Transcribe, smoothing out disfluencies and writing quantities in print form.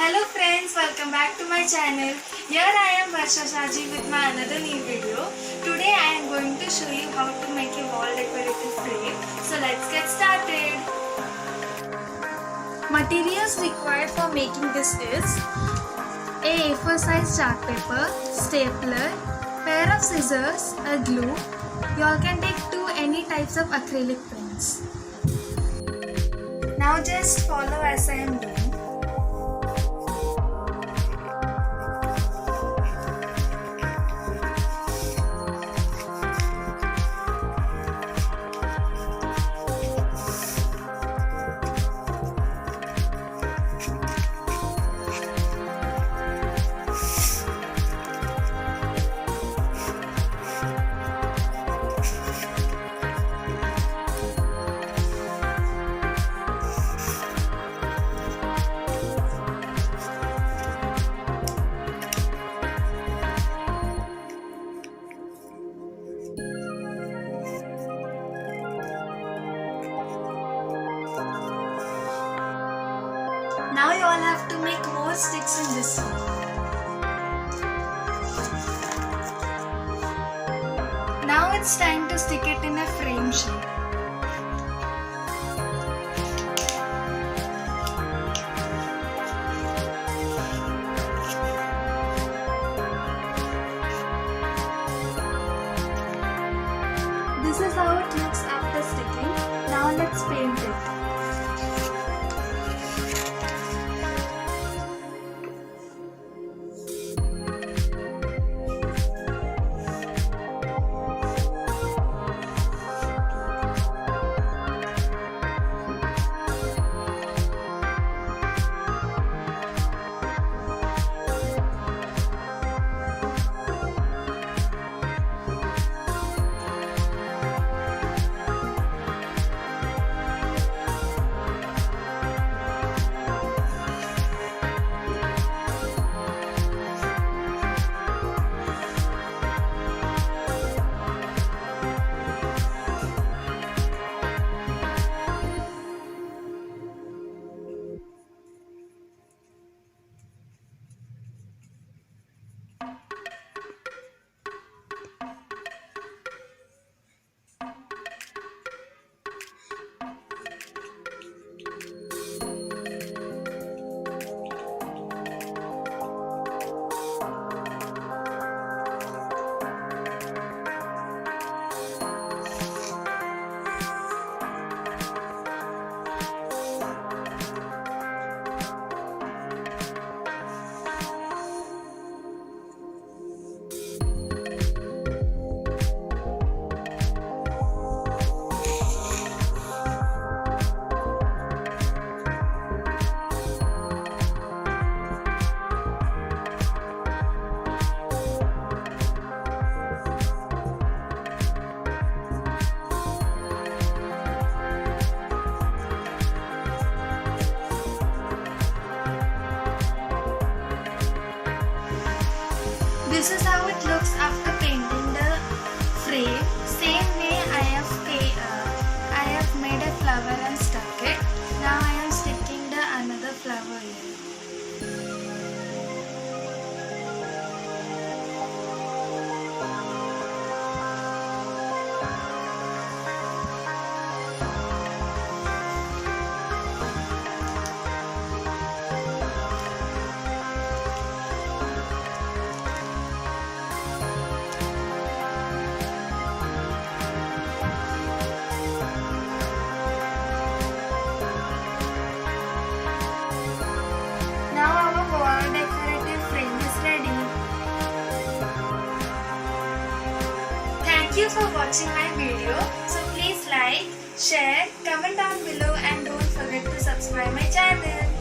Hello friends, welcome back to my channel. Here I am Varsha Shaji with my another new video. Today I am going to show you how to make a wall decorative frame. So let's get started. Materials required for making this is a A4 size chart paper, stapler, pair of scissors, a glue. You all can take any types of acrylic paints. Now just follow as I am doing. Now you all have to make more sticks in this one. Now it's time to stick it in a frame shape. This is how it looks after sticking. Now let's paint it. This is how it looks after painting the frame. Same way I have made a flower and stuck it. Now I am sticking the another flower here. Thank you for watching my video. So please like, share, comment down below and don't forget to subscribe my channel.